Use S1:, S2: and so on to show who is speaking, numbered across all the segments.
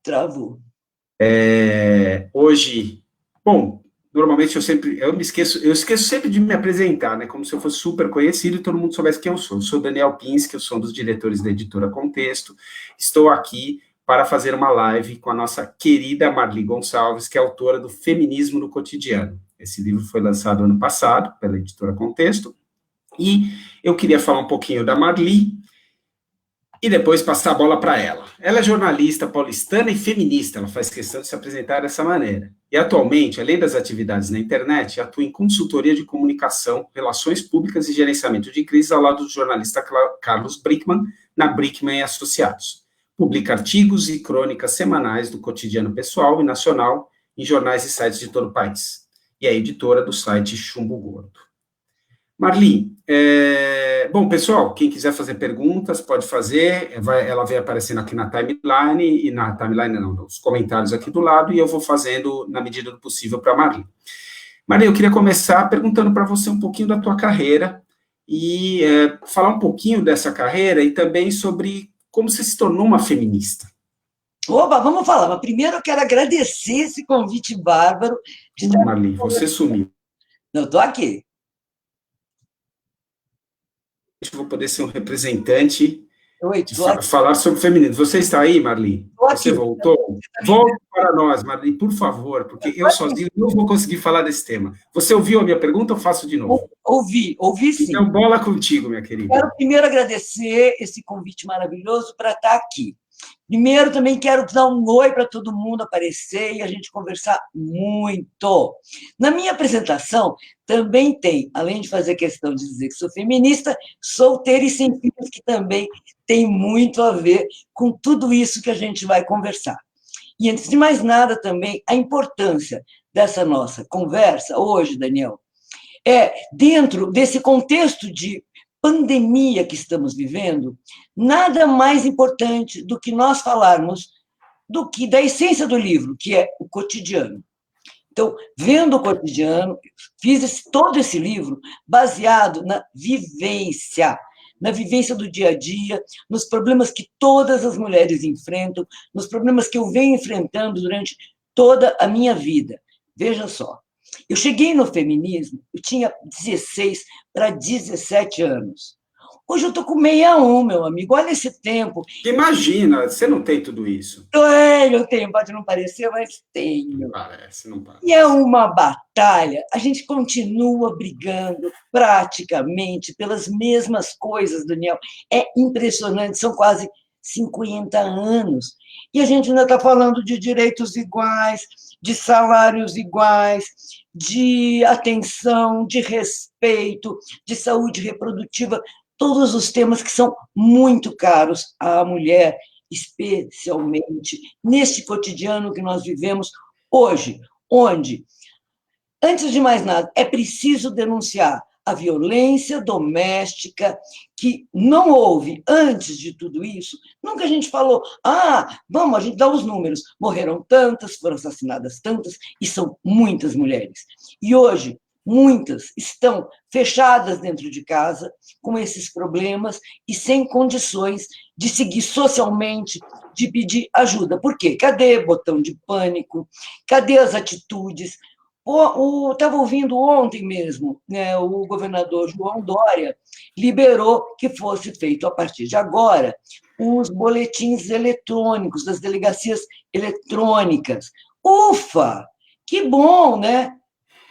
S1: Travou.
S2: Hoje, bom, normalmente eu esqueço sempre de me apresentar, né, como se eu fosse super conhecido e todo mundo soubesse quem eu sou. Eu sou Daniel Pinsky, eu sou um dos diretores da editora Contexto, estou aqui para fazer uma live com a nossa querida Marli Gonçalves, que é autora do Feminismo no Cotidiano. Esse livro foi lançado ano passado pela editora Contexto, e eu queria falar um pouquinho da Marli, e depois passar a bola para ela. Ela é jornalista paulistana e feminista, ela faz questão de se apresentar dessa maneira. E atualmente, além das atividades na internet, atua em consultoria de comunicação, relações públicas e gerenciamento de crises ao lado do jornalista Carlos Brickman, na Brickman e Associados. Publica artigos e crônicas semanais do cotidiano pessoal e nacional em jornais e sites de todo o país. E é editora do site Chumbo Gordo. Marli, bom, pessoal, quem quiser fazer perguntas, pode fazer, ela vai aparecendo aqui na timeline, nos comentários aqui do lado, e eu vou fazendo na medida do possível para a Marli. Marli, eu queria começar perguntando para você um pouquinho da tua carreira, e falar um pouquinho dessa carreira, e também sobre como você se tornou uma feminista.
S1: Opa, vamos falar, mas primeiro eu quero agradecer esse convite bárbaro.
S2: Marli, você sumiu.
S1: Não, estou aqui.
S2: Vou poder ser um representante
S1: Oi,
S2: falar sobre feminismo. Você está aí, Marli? Você voltou? Volte para nós, Marli, por favor, porque eu sozinho não vou conseguir falar desse tema. Você ouviu a minha pergunta ou faço de novo?
S1: Ouvi sim.
S2: Então, bola contigo, minha querida.
S1: Quero primeiro agradecer esse convite maravilhoso para estar aqui. Primeiro, também quero dar um oi para todo mundo aparecer e a gente conversar muito. Na minha apresentação, também tem, além de fazer questão de dizer que sou feminista, solteira e sem filhos, que também tem muito a ver com tudo isso que a gente vai conversar. E, antes de mais nada, também, a importância dessa nossa conversa hoje, Daniel, dentro desse contexto de pandemia que estamos vivendo, nada mais importante do que nós falarmos do que da essência do livro, que é o cotidiano. Então, vendo o cotidiano, fiz todo esse livro baseado na vivência do dia a dia, nos problemas que todas as mulheres enfrentam, nos problemas que eu venho enfrentando durante toda a minha vida. Veja só, eu cheguei no feminismo, eu tinha 16 para 17 anos. Hoje eu estou com 61, meu amigo. Olha esse tempo.
S2: Imagina, você não tem tudo isso.
S1: Eu tenho, pode não parecer, mas tenho.
S2: Não parece.
S1: E é uma batalha. A gente continua brigando praticamente pelas mesmas coisas, Daniel. É impressionante, são quase 50 anos. E a gente ainda está falando de direitos iguais, de salários iguais, de atenção, de respeito, de saúde reprodutiva, todos os temas que são muito caros à mulher, especialmente neste cotidiano que nós vivemos hoje, onde, antes de mais nada, é preciso denunciar a violência doméstica, que não houve antes de tudo isso. Nunca a gente falou, vamos, a gente dá os números, morreram tantas, foram assassinadas tantas, e são muitas mulheres. E hoje, muitas estão fechadas dentro de casa, com esses problemas, e sem condições de seguir socialmente, de pedir ajuda. Por quê? Cadê botão de pânico? Cadê as atitudes? Estava ouvindo ontem mesmo, né, o governador João Dória liberou que fosse feito, a partir de agora, os boletins eletrônicos, das delegacias eletrônicas. Ufa! Que bom, né?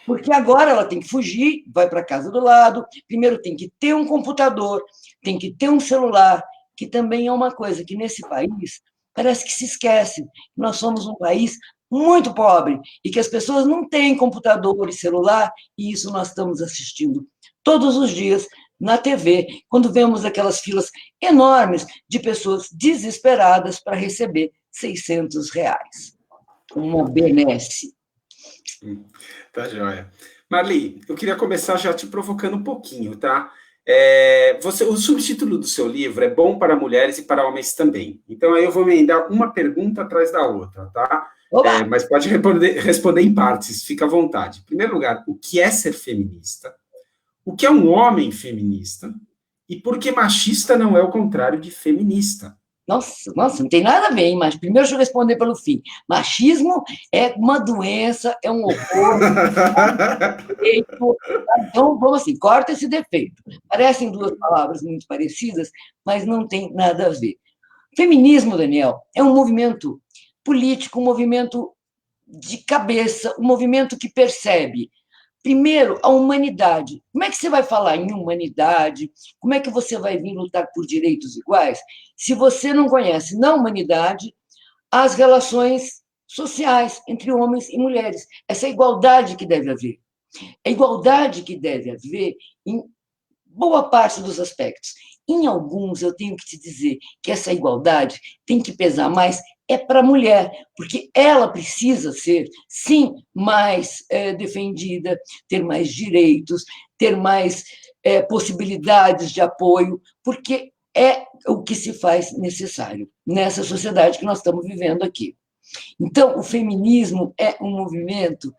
S1: Porque agora ela tem que fugir, vai para a casa do lado, primeiro tem que ter um computador, tem que ter um celular, que também é uma coisa que, nesse país, parece que se esquece. Nós somos um país muito pobre e que as pessoas não têm computador e celular, e isso nós estamos assistindo todos os dias na TV, quando vemos aquelas filas enormes de pessoas desesperadas para receber R$600. Uma benesse.
S2: Tá joia. Marli, eu queria começar já te provocando um pouquinho, tá? O subtítulo do seu livro é Bom para Mulheres e para Homens também. Então, aí eu vou emendar uma pergunta atrás da outra, tá? Mas pode responder em partes, fica à vontade. Em primeiro lugar, o que é ser feminista? O que é um homem feminista? E por que machista não é o contrário de feminista?
S1: Nossa, não tem nada a ver, hein? Mas primeiro deixa eu responder pelo fim. Machismo é uma doença, é um horror, defeito. Então, vamos assim, corta esse defeito. Parecem duas palavras muito parecidas, mas não tem nada a ver. Feminismo, Daniel, é um movimento político, um movimento de cabeça, um movimento que percebe, primeiro, a humanidade. Como é que você vai falar em humanidade? Como é que você vai vir lutar por direitos iguais se você não conhece na humanidade as relações sociais entre homens e mulheres? Essa é a igualdade que deve haver. A igualdade que deve haver em boa parte dos aspectos. Em alguns, eu tenho que te dizer que essa igualdade tem que pesar mais é para a mulher, porque ela precisa ser, sim, mais defendida, ter mais direitos, ter mais possibilidades de apoio, porque é o que se faz necessário nessa sociedade que nós estamos vivendo aqui. Então, o feminismo é um movimento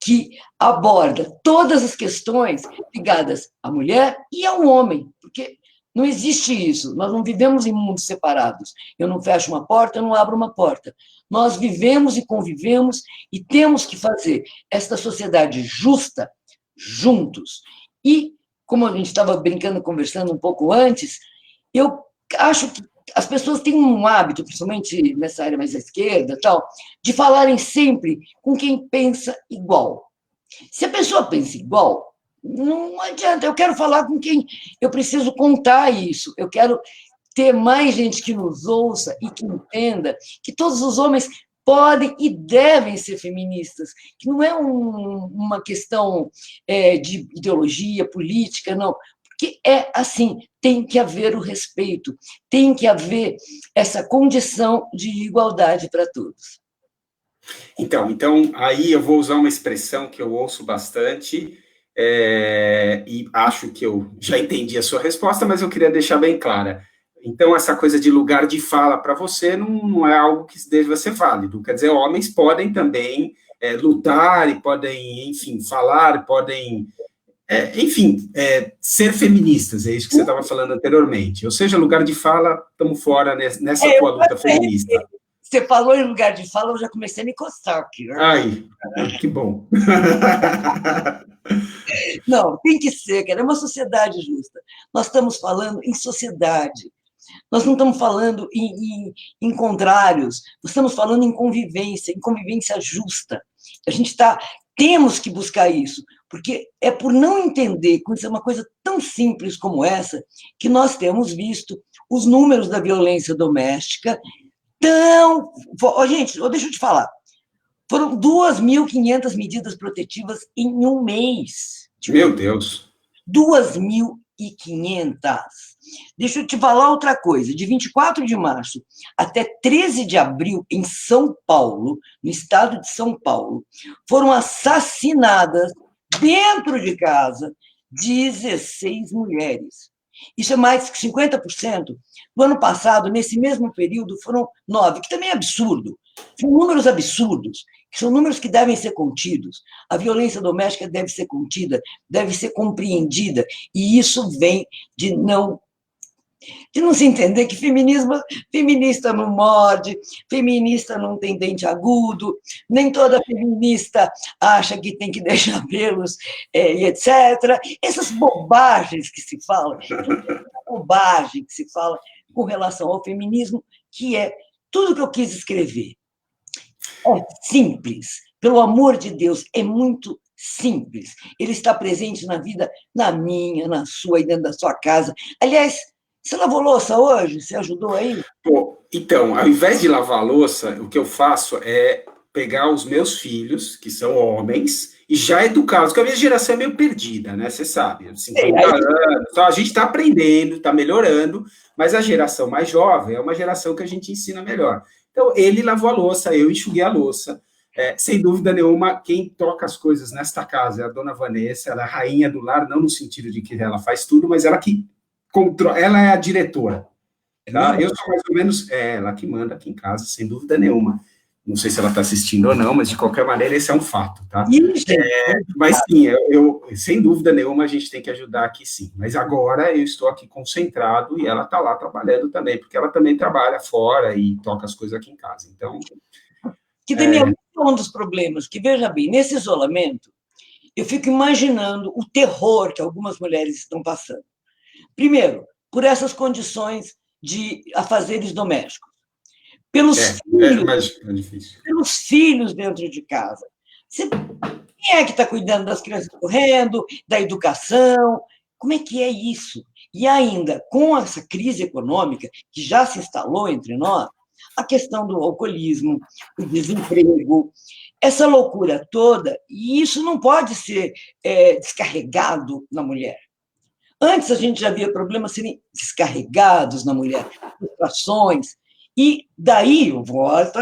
S1: que aborda todas as questões ligadas à mulher e ao homem, porque não existe isso, nós não vivemos em mundos separados. Eu não fecho uma porta, eu não abro uma porta. Nós vivemos e convivemos e temos que fazer esta sociedade justa juntos. E, como a gente estava brincando, conversando um pouco antes, eu acho que as pessoas têm um hábito, principalmente nessa área mais à esquerda, tal, de falarem sempre com quem pensa igual. Se a pessoa pensa igual, não adianta. Eu quero falar com quem eu preciso contar isso. Eu quero ter mais gente que nos ouça e que entenda que todos os homens podem e devem ser feministas, que não é uma questão de ideologia política, não. Porque é assim, tem que haver o respeito, tem que haver essa condição de igualdade para todos.
S2: Então, aí eu vou usar uma expressão que eu ouço bastante, e acho que eu já entendi a sua resposta, mas eu queria deixar bem clara. Então, essa coisa de lugar de fala para você não é algo que deva ser válido. Quer dizer, homens podem também lutar e podem, enfim, falar, podem, enfim, ser feministas, é isso que você estava falando anteriormente. Ou seja, lugar de fala, estamos fora nessa tua luta feminista.
S1: Você falou em lugar de fala, eu já comecei a me coçar aqui. Né?
S2: Ai, que bom.
S1: Não, tem que ser, cara, é uma sociedade justa. Nós estamos falando em sociedade. Nós não estamos falando em contrários, nós estamos falando em convivência justa. A gente temos que buscar isso, porque é por não entender que isso é uma coisa tão simples como essa que nós temos visto os números da violência doméstica tão... Gente, deixa eu te falar, foram 2.500 medidas protetivas em um mês.
S2: Meu Deus.
S1: 2.500. Deixa eu te falar outra coisa. De 24 de março até 13 de abril, em São Paulo, no estado de São Paulo, foram assassinadas dentro de casa 16 mulheres. Isso é mais que 50%. No ano passado, nesse mesmo período, foram 9, que também é absurdo. São números absurdos, que são números que devem ser contidos. A violência doméstica deve ser contida, deve ser compreendida, e isso vem de não se entender que feminista não morde, feminista não tem dente agudo, nem toda feminista acha que tem que deixar pelos, e etc. Essas bobagens que se fala, bobagem que se fala com relação ao feminismo, que é tudo que eu quis escrever. É simples, pelo amor de Deus, é muito simples. Ele está presente na vida, na minha, na sua e dentro da sua casa. Aliás, você lavou louça hoje? Você ajudou aí?
S2: Pô, então, ao invés de lavar a louça, o que eu faço é pegar os meus filhos, que são homens, e já educá-los, porque a minha geração é meio perdida, né? Você sabe, 50 anos, então a gente está aprendendo, está melhorando, mas a geração mais jovem é uma geração que a gente ensina melhor. Então, ele lavou a louça, eu enxuguei a louça. Sem dúvida nenhuma, quem toca as coisas nesta casa é a dona Vanessa, ela é a rainha do lar, não no sentido de que ela faz tudo, mas ela que controla, ela é a diretora. Tá? Eu sou mais ou menos ela que manda aqui em casa, sem dúvida nenhuma. não sei se ela está assistindo ou não, mas de qualquer maneira esse é um fato, tá?
S1: E, gente,
S2: Mas sim, sem dúvida nenhuma a gente tem que ajudar aqui sim. Mas agora eu estou aqui concentrado e ela está lá trabalhando também, porque ela também trabalha fora e toca as coisas aqui em casa. Então,
S1: que, Daniel, é um dos problemas, que, veja bem, nesse isolamento, eu fico imaginando o terror que algumas mulheres estão passando. Primeiro, por essas condições de afazeres domésticos.
S2: mas é difícil.
S1: Pelos filhos dentro de casa. Quem é que está cuidando das crianças correndo, da educação? Como é que é isso? E ainda, com essa crise econômica que já se instalou entre nós, a questão do alcoolismo, o desemprego, essa loucura toda, e isso não pode ser descarregado na mulher. Antes a gente já via problemas serem descarregados na mulher, frustrações, e daí eu volto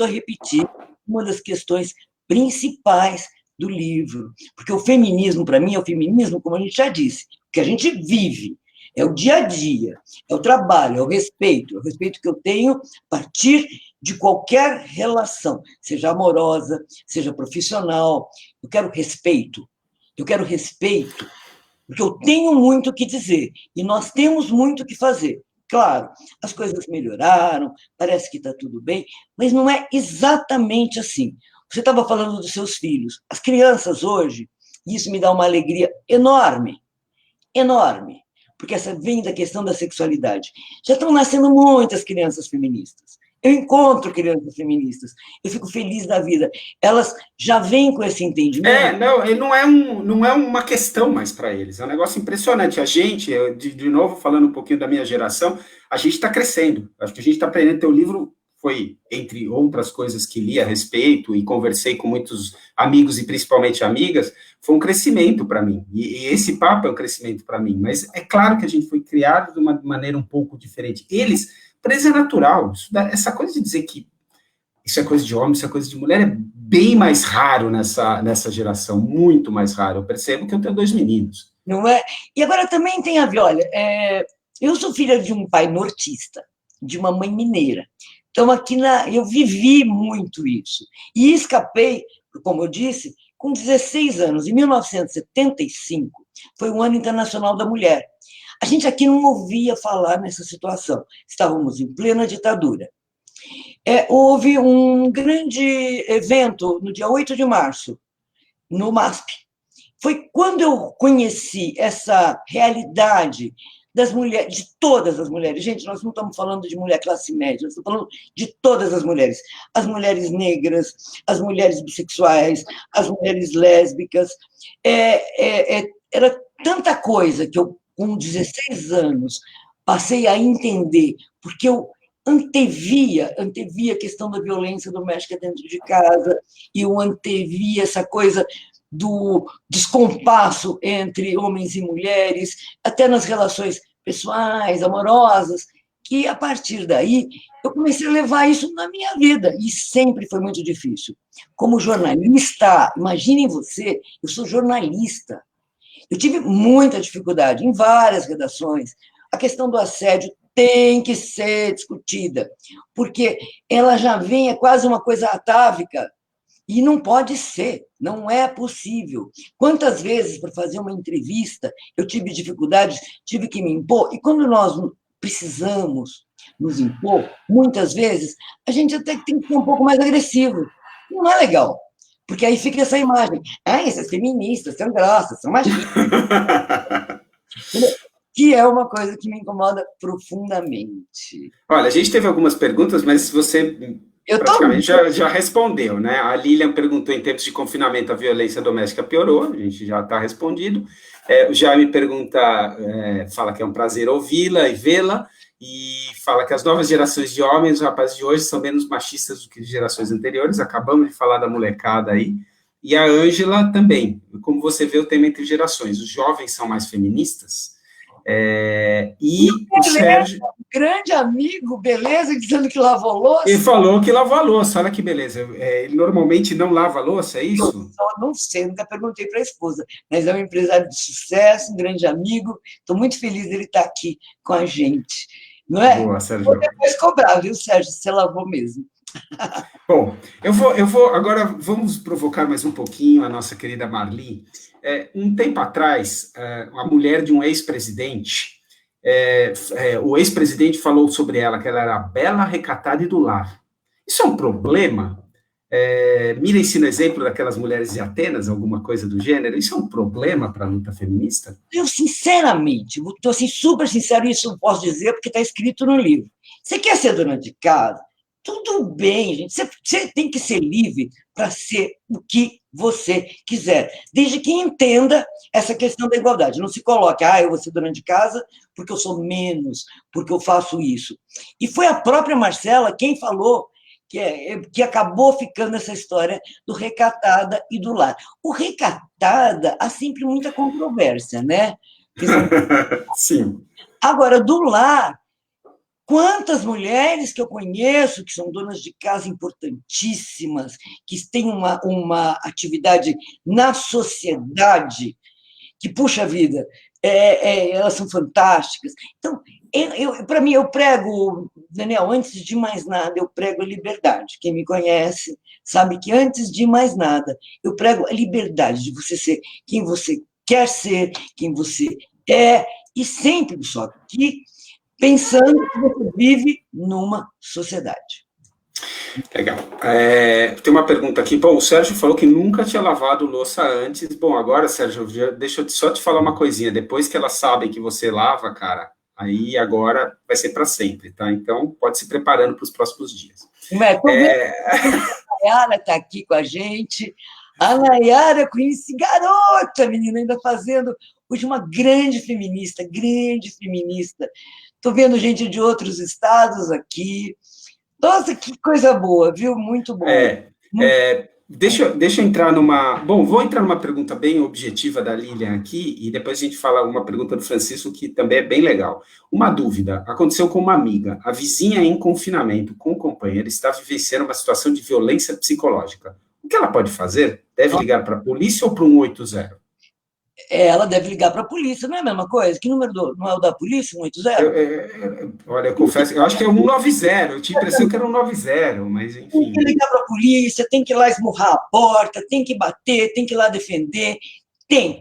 S1: a repetir uma das questões principais do livro, porque o feminismo, para mim, é o feminismo, como a gente já disse, que a gente vive, é o dia a dia, é o trabalho, é o respeito que eu tenho a partir de qualquer relação, seja amorosa, seja profissional. Eu quero respeito, porque eu tenho muito o que dizer e nós temos muito o que fazer. Claro, as coisas melhoraram, parece que está tudo bem, mas não é exatamente assim. Você estava falando dos seus filhos. As crianças hoje, e isso me dá uma alegria enorme, enorme, porque essa vem da questão da sexualidade. Já estão nascendo muitas crianças feministas. Eu encontro crianças feministas, eu fico feliz da vida. Elas já vêm com esse entendimento.
S2: Não é uma questão mais para eles, é um negócio impressionante. A gente, de novo, falando um pouquinho da minha geração, a gente está crescendo. Acho que a gente está aprendendo. Teu livro foi, entre outras coisas que li a respeito e conversei com muitos amigos e principalmente amigas, foi um crescimento para mim. E esse papo é um crescimento para mim. Mas é claro que a gente foi criado de uma maneira um pouco diferente. Para eles é natural. Essa coisa de dizer que isso é coisa de homem, isso é coisa de mulher, é bem mais raro nessa geração, muito mais raro. Eu percebo que eu tenho 2 meninos.
S1: Não é? E agora também tem a ver, olha, eu sou filha de um pai nortista, de uma mãe mineira. Então, eu vivi muito isso. E escapei, como eu disse, com 16 anos. Em 1975, foi o Ano Internacional da Mulher. A gente aqui não ouvia falar nessa situação. Estávamos em plena ditadura. Houve um grande evento no dia 8 de março, no MASP. Foi quando eu conheci essa realidade das mulheres, de todas as mulheres. Gente, nós não estamos falando de mulher classe média, nós estamos falando de todas as mulheres. As mulheres negras, as mulheres bissexuais, as mulheres lésbicas. Era tanta coisa que eu, com 16 anos, passei a entender, porque eu antevia a questão da violência doméstica dentro de casa, e eu antevia essa coisa do descompasso entre homens e mulheres, até nas relações pessoais, amorosas, que, a partir daí, eu comecei a levar isso na minha vida, e sempre foi muito difícil. Como jornalista, imaginem você, eu sou jornalista, eu tive muita dificuldade em várias redações. A questão do assédio tem que ser discutida, porque ela já vem, é quase uma coisa atávica, e não pode ser, não é possível. Quantas vezes, para fazer uma entrevista, eu tive dificuldades, tive que me impor, e quando nós precisamos nos impor, muitas vezes, a gente até tem que ser um pouco mais agressivo. Não é legal, porque aí fica essa imagem. Essas feministas são grossas, são machistas. Que é uma coisa que me incomoda profundamente.
S2: Olha, a gente teve algumas perguntas, mas você praticamente já respondeu, né? A Lilian perguntou em tempos de confinamento a violência doméstica piorou, a gente já está respondido. O Jaime pergunta, fala que é um prazer ouvi-la e vê-la, e fala que as novas gerações de homens, os rapazes de hoje, são menos machistas do que gerações anteriores, acabamos de falar da molecada aí, e a Ângela também. Como você vê o tema entre gerações, os jovens são mais feministas, e o Sérgio...
S1: Grande amigo, beleza, dizendo que lavou louça.
S2: Ele falou que lavou a louça, olha que beleza. Ele normalmente não lava a louça, é isso?
S1: Não sei, nunca perguntei para a esposa, mas é um empresário de sucesso, um grande amigo. Estou muito feliz dele estar aqui com a gente. Não é?
S2: Boa, Sérgio.
S1: Vou depois cobrar, viu, Sérgio? Você lavou mesmo.
S2: Bom, agora vamos provocar mais um pouquinho a nossa querida Marli. Um tempo atrás, a mulher de um ex-presidente, o ex-presidente falou sobre ela, que ela era bela, recatada e do lar. Isso é um problema? Mirem-se no exemplo daquelas mulheres de Atenas, alguma coisa do gênero. Isso é um problema para a luta feminista?
S1: Eu, sinceramente, estou assim, super sincero, isso eu posso dizer porque está escrito no livro. Você quer ser dona de casa? Tudo bem, gente. Você tem que ser livre para ser o que você quiser, desde que entenda essa questão da igualdade. Não se coloque, eu vou ser dona de casa porque eu sou menos, porque eu faço isso. E foi a própria Marcela quem falou que acabou ficando essa história do recatada e do lar. O recatada há sempre muita controvérsia, né?
S2: Sim.
S1: Agora, do lar, quantas mulheres que eu conheço que são donas de casa importantíssimas, que têm uma atividade na sociedade, que, puxa vida, elas são fantásticas. Então, para mim, eu prego, Daniel, antes de mais nada, eu prego a liberdade. Quem me conhece sabe que, antes de mais nada, eu prego a liberdade de você ser quem você quer ser, quem você é, e sempre só que pensando que você vive numa sociedade.
S2: Legal. Tem uma pergunta aqui. Bom, o Sérgio falou que nunca tinha lavado louça antes. Bom, agora, Sérgio, deixa eu só te falar uma coisinha. Depois que elas sabem que você lava, cara, aí agora vai ser para sempre, tá? Então, pode se preparando para os próximos dias.
S1: A Nayara está aqui com a gente. A Nayara, conheci garota, menina, ainda fazendo hoje uma grande feminista, grande feminista. Estou vendo gente de outros estados aqui. Nossa, que coisa boa, viu? Muito bom.
S2: Deixa eu entrar numa... Bom, vou entrar numa pergunta bem objetiva da Lilian aqui, e depois a gente fala uma pergunta do Francisco, que também é bem legal. Uma dúvida, aconteceu com uma amiga. A vizinha em confinamento com o companheiro está vivenciando uma situação de violência psicológica. O que ela pode fazer? Deve ligar para a polícia ou para o 180?
S1: Ela deve ligar para a polícia, não é a mesma coisa? Que número não é o da polícia, 180?
S2: Olha, eu confesso, eu acho que é 190, eu tinha a impressão que era 190, mas enfim.
S1: Tem que ligar para a polícia, tem que ir lá esmurrar a porta, tem que bater, tem que ir lá defender.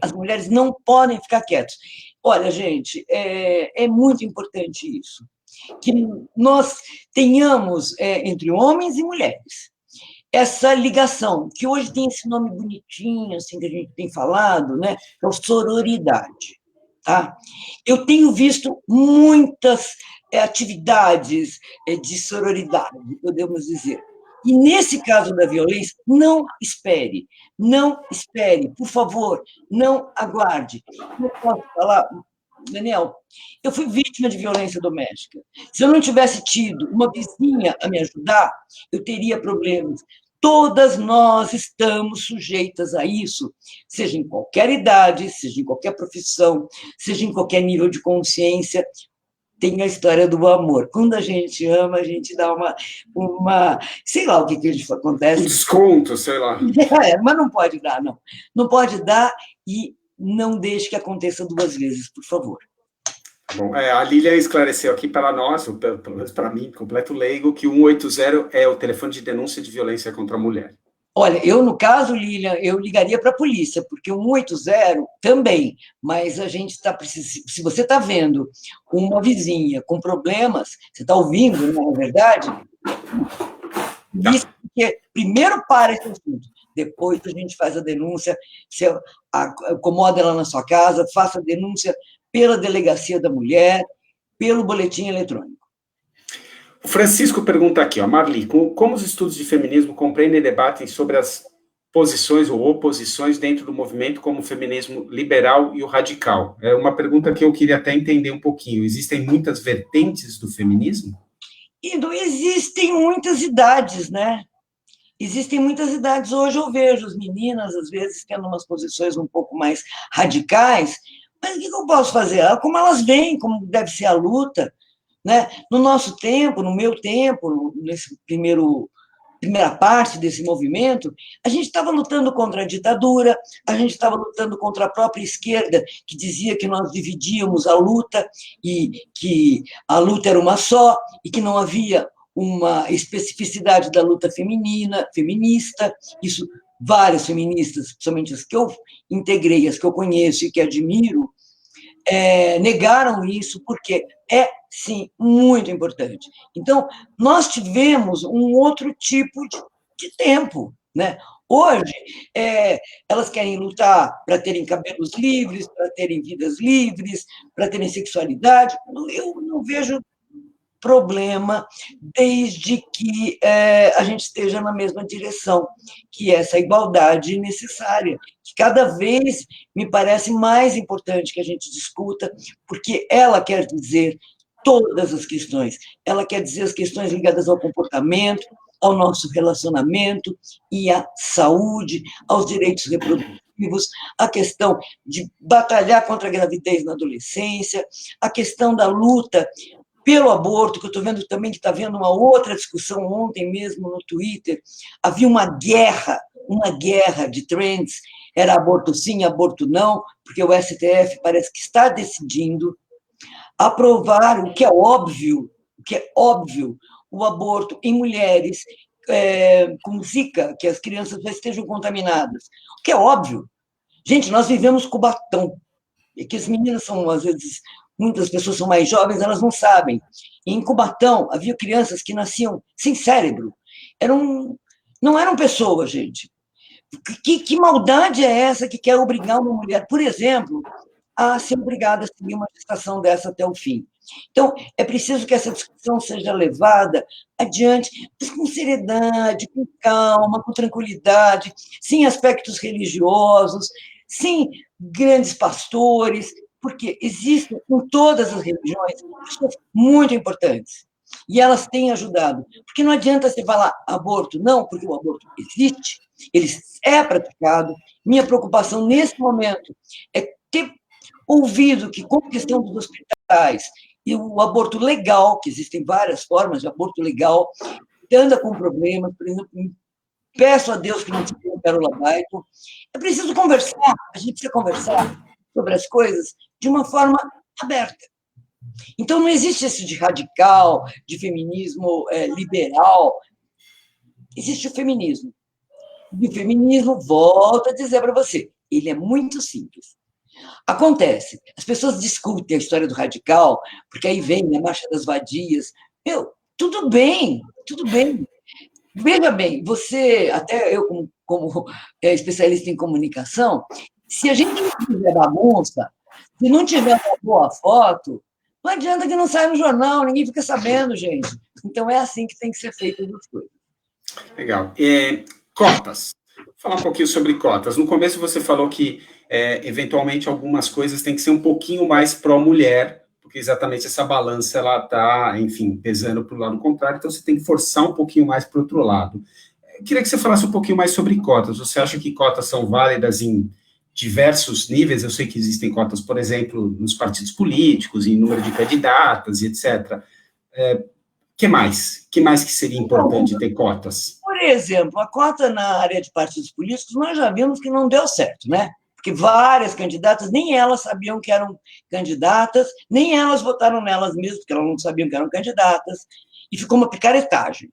S1: As mulheres não podem ficar quietas. Olha, gente, é muito importante isso, que nós tenhamos, entre homens e mulheres, essa ligação, que hoje tem esse nome bonitinho, assim, que a gente tem falado, né? Que é o sororidade. Tá? Eu tenho visto muitas atividades de sororidade, podemos dizer. E, nesse caso da violência, não espere, por favor, não aguarde. Eu posso falar, Daniel, eu fui vítima de violência doméstica. Se eu não tivesse tido uma vizinha a me ajudar, eu teria problemas. Todas nós estamos sujeitas a isso, seja em qualquer idade, seja em qualquer profissão, seja em qualquer nível de consciência. Tem a história do amor. Quando a gente ama, a gente dá uma sei lá o que acontece.
S2: Um desconto, sei lá.
S1: Mas não pode dar, não. Não pode dar e não deixe que aconteça duas vezes, por favor.
S2: Bom, a Lília esclareceu aqui para nós, pelo menos para mim, completo leigo, que o 180 é o telefone de denúncia de violência contra a mulher.
S1: Olha, eu, no caso, Lilian, eu ligaria para a polícia, porque o 180 também, mas a gente está precisando. Se você está vendo uma vizinha com problemas, você está ouvindo, não é verdade? Isso, porque primeiro para esse assunto, depois a gente faz a denúncia, você acomoda ela na sua casa, faça a denúncia pela Delegacia da Mulher, pelo boletim eletrônico.
S2: O Francisco pergunta aqui, Marli, como os estudos de feminismo compreendem e debatem sobre as posições ou oposições dentro do movimento como o feminismo liberal e o radical? É uma pergunta que eu queria até entender um pouquinho. Existem muitas vertentes do feminismo?
S1: Existem muitas idades, né? Existem muitas idades. Hoje eu vejo as meninas, às vezes, tendo umas posições um pouco mais radicais, mas o que eu posso fazer? Como elas veem, como deve ser a luta, né? No nosso tempo, no meu tempo, nesse primeira parte desse movimento, a gente estava lutando contra a ditadura, a gente estava lutando contra a própria esquerda, que dizia que nós dividíamos a luta e que a luta era uma só e que não havia uma especificidade da luta feminista, isso várias feministas, principalmente as que eu integrei, as que eu conheço e que admiro, negaram isso, porque é, sim, muito importante. Então, nós tivemos um outro tipo de tempo, né? Hoje, elas querem lutar para terem cabelos livres, para terem vidas livres, para terem sexualidade. Eu não vejo problema, desde que a gente esteja na mesma direção, que é essa igualdade necessária, que cada vez me parece mais importante que a gente discuta, porque ela quer dizer todas as questões, ela quer dizer as questões ligadas ao comportamento, ao nosso relacionamento e à saúde, aos direitos reprodutivos, a questão de batalhar contra a gravidez na adolescência, a questão da luta pelo aborto, que eu estou vendo também que está havendo uma outra discussão ontem mesmo no Twitter, havia uma guerra de trends, era aborto sim, aborto não, porque o STF parece que está decidindo aprovar o que é óbvio, o aborto em mulheres com Zika, que as crianças já estejam contaminadas, o que é óbvio. Gente, nós vivemos Cubatão, e que as meninas são, às vezes, muitas pessoas são mais jovens, elas não sabem. E em Cubatão, havia crianças que nasciam sem cérebro. Não eram pessoas, gente. Que maldade é essa que quer obrigar uma mulher, por exemplo, a ser obrigada a seguir uma gestação dessa até o fim? Então, é preciso que essa discussão seja levada adiante, mas com seriedade, com calma, com tranquilidade, sem aspectos religiosos, sem grandes pastores, porque existem em todas as religiões pessoas muito importantes. E elas têm ajudado. Porque não adianta você falar aborto, não, porque o aborto existe, ele é praticado. Minha preocupação nesse momento é ter ouvido que, com a questão dos hospitais e o aborto legal, que existem várias formas de aborto legal, anda com problemas, por exemplo, peço a Deus que não seja um Pérola Baito, é preciso conversar, a gente precisa conversar sobre as coisas de uma forma aberta. Então, não existe isso de radical, de feminismo liberal, existe o feminismo. E o feminismo, volto a dizer para você, ele é muito simples. Acontece, as pessoas discutem a história do radical, porque aí vem a Marcha das Vadias. Tudo bem, tudo bem. Veja bem, você, até eu como especialista em comunicação, se a gente não fizer bagunça, se não tiver uma boa foto, não adianta que não saia no jornal, ninguém fica sabendo, gente. Então, é assim que tem que ser feito as coisas.
S2: Legal. Cotas. Vou falar um pouquinho sobre cotas. No começo você falou que, eventualmente, algumas coisas têm que ser um pouquinho mais pró-mulher, porque exatamente essa balança, ela está, enfim, pesando para o lado contrário, então você tem que forçar um pouquinho mais para o outro lado. Eu queria que você falasse um pouquinho mais sobre cotas. Você acha que cotas são válidas em diversos níveis? Eu sei que existem cotas, por exemplo, nos partidos políticos, em número de candidatas e etc. Que mais? Que mais que seria importante ter cotas?
S1: Por exemplo, a cota na área de partidos políticos, nós já vimos que não deu certo, né? Porque várias candidatas, nem elas sabiam que eram candidatas, nem elas votaram nelas mesmas, porque elas não sabiam que eram candidatas, e ficou uma picaretagem.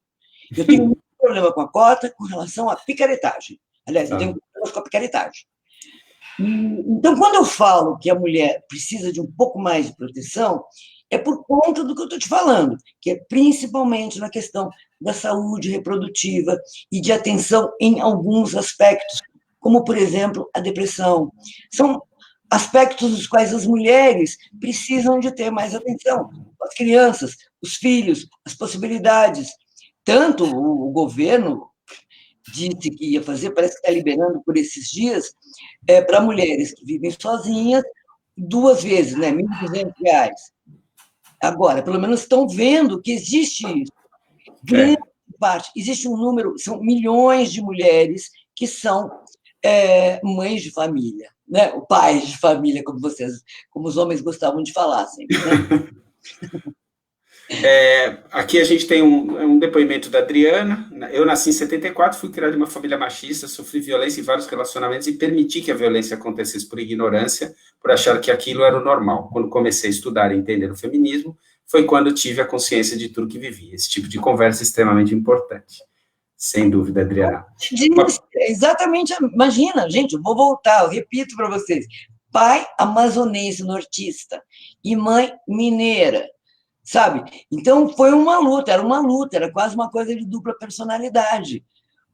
S1: Eu tenho muito problema com a cota com relação à picaretagem. Aliás, eu tenho problemas com a picaretagem. Então, quando eu falo que a mulher precisa de um pouco mais de proteção, é por conta do que eu estou te falando, que é principalmente na questão da saúde reprodutiva e de atenção em alguns aspectos, como, por exemplo, a depressão. São aspectos dos quais as mulheres precisam de ter mais atenção. As crianças, os filhos, as possibilidades. Tanto o governo disse que ia fazer, parece que está liberando por esses dias, para mulheres que vivem sozinhas, 2 vezes, né, R$ 1.200. Agora, pelo menos estão vendo que existe isso. Grande parte, existe um número, são milhões de mulheres que são mães de família, né? O pais de família, como os homens gostavam de falar sempre, né?
S2: Aqui a gente tem um depoimento da Adriana. Eu nasci em 74, fui criado em uma família machista, sofri violência em vários relacionamentos e permiti que a violência acontecesse por ignorância, por achar que aquilo era o normal. Quando comecei a estudar e entender o feminismo, foi quando eu tive a consciência de tudo que vivi. Esse tipo de conversa é extremamente importante. Sem dúvida, Adriana.
S1: Exatamente, imagina, gente, eu vou voltar, eu repito para vocês. Pai amazonense nortista e mãe mineira, sabe? Então, foi uma luta, era quase uma coisa de dupla personalidade,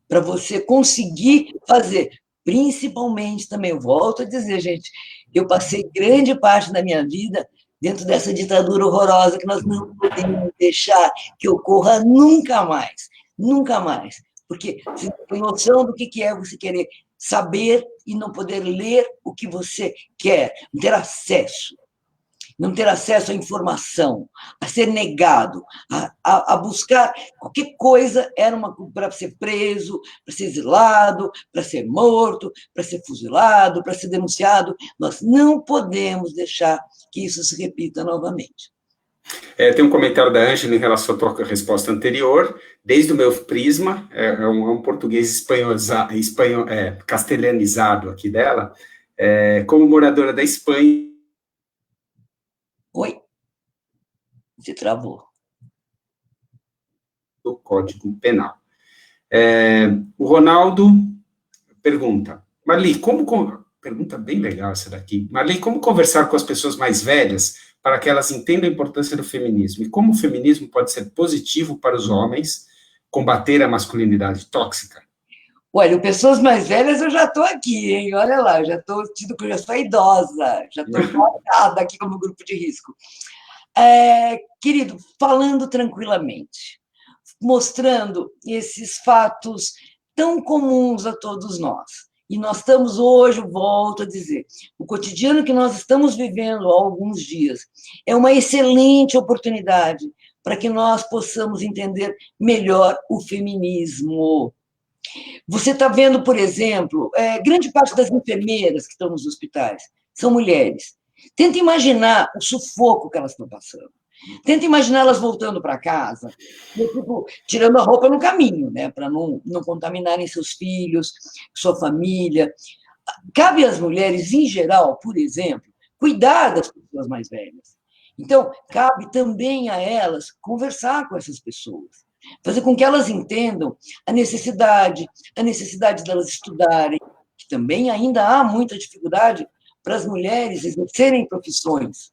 S1: para você conseguir fazer. Principalmente também, eu volto a dizer, gente, eu passei grande parte da minha vida dentro dessa ditadura horrorosa que nós não podemos deixar que ocorra nunca mais, nunca mais. Porque você tem noção do que é você querer saber e não poder ler o que você quer, não ter acesso. Não ter acesso à informação, a ser negado, a buscar qualquer coisa era para ser preso, para ser exilado, para ser morto, para ser fuzilado, para ser denunciado. Nós não podemos deixar que isso se repita novamente.
S2: Tem um comentário da Ângela em relação à tua resposta anterior. Desde o meu prisma, é um português castelhanizado aqui dela, como moradora da Espanha.
S1: Oi? Se travou.
S2: Do Código Penal. O Ronaldo pergunta, Marli, pergunta bem legal essa daqui. Marli, como conversar com as pessoas mais velhas para que elas entendam a importância do feminismo? E como o feminismo pode ser positivo para os homens combater a masculinidade tóxica?
S1: Olha, pessoas mais velhas eu já estou aqui, hein? Olha lá, eu já estou tido que eu já sou idosa, já estou botada aqui como grupo de risco. Querido, falando tranquilamente, mostrando esses fatos tão comuns a todos nós. E nós estamos hoje, volto a dizer, o cotidiano que nós estamos vivendo há alguns dias é uma excelente oportunidade para que nós possamos entender melhor o feminismo. Você está vendo, por exemplo, grande parte das enfermeiras que estão nos hospitais são mulheres. Tenta imaginar o sufoco que elas estão passando. Tenta imaginar elas voltando para casa, tipo, tirando a roupa no caminho, né, para não contaminarem seus filhos, sua família. Cabe às mulheres, em geral, por exemplo, cuidar das pessoas mais velhas. Então, cabe também a elas conversar com essas pessoas, fazer com que elas entendam a necessidade delas estudarem, que também ainda há muita dificuldade para as mulheres exercerem profissões.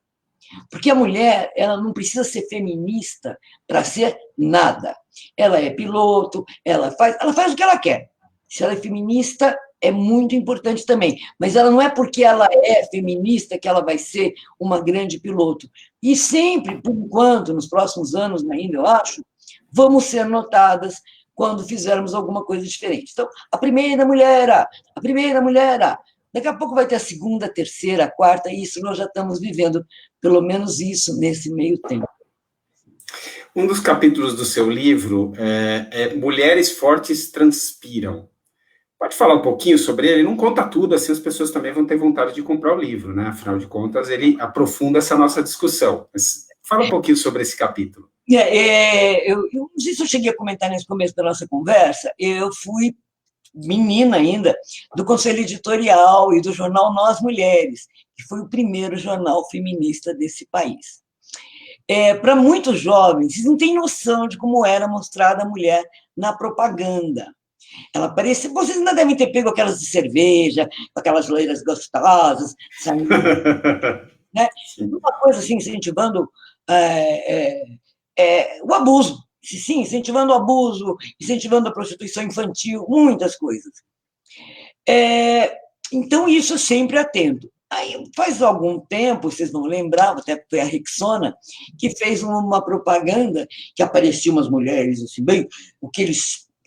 S1: Porque a mulher, ela não precisa ser feminista para ser nada. Ela é piloto, ela faz o que ela quer. Se ela é feminista, é muito importante também. Mas ela não é porque ela é feminista que ela vai ser uma grande piloto. E sempre, por enquanto, nos próximos anos ainda, eu acho, vamos ser notadas quando fizermos alguma coisa diferente. Então, a primeira mulher, daqui a pouco vai ter a segunda, a terceira, a quarta, e isso nós já estamos vivendo, pelo menos isso, nesse meio tempo.
S2: Um dos capítulos do seu livro é Mulheres Fortes Transpiram. Pode falar um pouquinho sobre ele? Não conta tudo, assim as pessoas também vão ter vontade de comprar o livro, né? Afinal de contas, ele aprofunda essa nossa discussão. Mas fala um pouquinho sobre esse capítulo.
S1: Eu não sei se eu cheguei a comentar nesse começo da nossa conversa, eu fui menina ainda, do Conselho Editorial e do jornal Nós Mulheres, que foi o primeiro jornal feminista desse país. Para muitos jovens, vocês não têm noção de como era mostrada a mulher na propaganda. Ela parecia. Vocês ainda devem ter pego aquelas de cerveja, com aquelas loiras gostosas, saindo, né? Uma coisa assim, incentivando o abuso. Sim, incentivando o abuso, incentivando a prostituição infantil, muitas coisas. Então, isso sempre atento. Aí, faz algum tempo, vocês vão lembrar, até foi a Rexona, que fez uma propaganda que apareciam umas mulheres, assim, bem, porque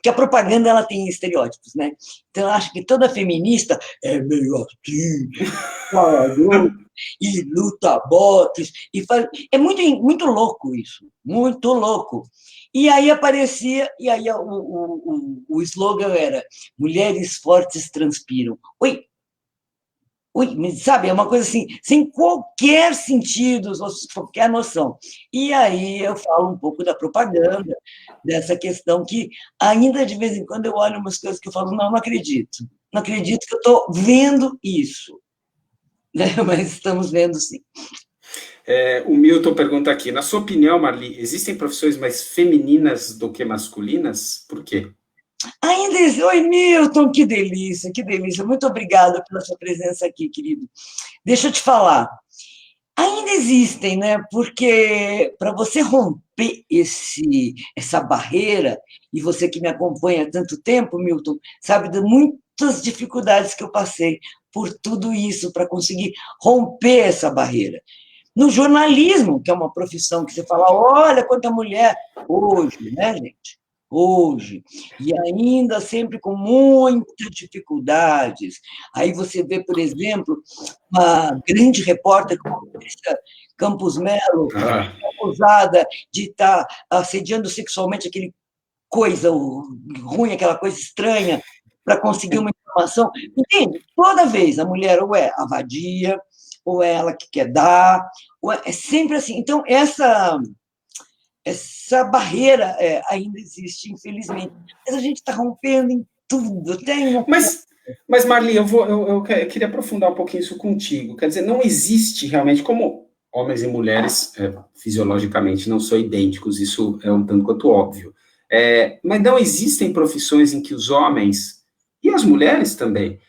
S1: a propaganda ela tem estereótipos, né? Então, eu acho que toda feminista é meio assim, e luta botes, e faz... É muito, muito louco isso, muito louco. E aí aparecia, e aí o slogan era Mulheres Fortes Transpiram. Oi, sabe, é uma coisa assim, sem qualquer sentido, qualquer noção. E aí eu falo um pouco da propaganda, dessa questão que ainda de vez em quando eu olho umas coisas que eu falo, não acredito. Não acredito que eu estou vendo isso. Mas estamos vendo sim.
S2: O Milton pergunta aqui, na sua opinião, Marli, existem profissões mais femininas do que masculinas? Por quê?
S1: Oi, Milton, que delícia, que delícia. Muito obrigada pela sua presença aqui, querido. Deixa eu te falar. Ainda existem, né? Porque para você romper essa barreira, e você que me acompanha há tanto tempo, Milton, sabe de muitas dificuldades que eu passei por tudo isso para conseguir romper essa barreira. No jornalismo, que é uma profissão que você fala, olha quanta mulher hoje, né, gente? Hoje. E ainda sempre com muitas dificuldades. Aí você vê, por exemplo, uma grande repórter como a Patrícia Campos Melo,
S2: Ah,
S1: acusada de estar assediando sexualmente aquele coisa ruim, aquela coisa estranha, para conseguir uma informação. Entende? Toda vez a mulher ou é a vadia, ou é ela que quer dar, é sempre assim. Então, essa barreira ainda existe, infelizmente. Mas a gente está rompendo em tudo. Tem uma...
S2: mas, mas Marli, eu queria aprofundar um pouquinho isso contigo. Quer dizer, não existe realmente, como homens e mulheres fisiologicamente não são idênticos, isso é um tanto quanto óbvio. Mas não existem profissões em que os homens, e as mulheres também,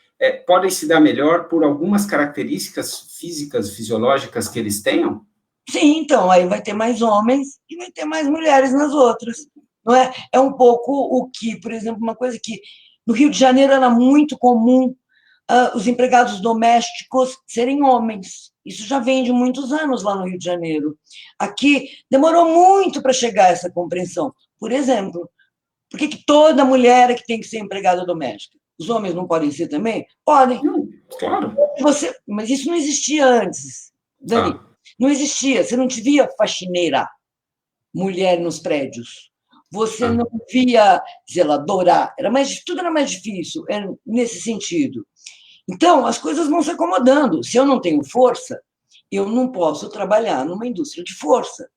S2: podem se dar melhor por algumas características físicas, fisiológicas que eles tenham?
S1: Sim, então, aí vai ter mais homens e vai ter mais mulheres nas outras. Não é? É um pouco o que, por exemplo, uma coisa que no Rio de Janeiro era muito comum os empregados domésticos serem homens. Isso já vem de muitos anos lá no Rio de Janeiro. Aqui demorou muito para chegar a essa compreensão. Por exemplo, por que toda mulher é que tem que ser empregada doméstica? Os homens não podem ser também? Podem.
S2: Não, claro.
S1: Mas isso não existia antes, Dani.
S2: Ah,
S1: Não existia. Você não te via faxineira, mulher nos prédios. Você
S2: ah.
S1: não via zeladora. Tudo era mais difícil nesse sentido. Então, as coisas vão se acomodando. Se eu não tenho força, eu não posso trabalhar numa indústria de força.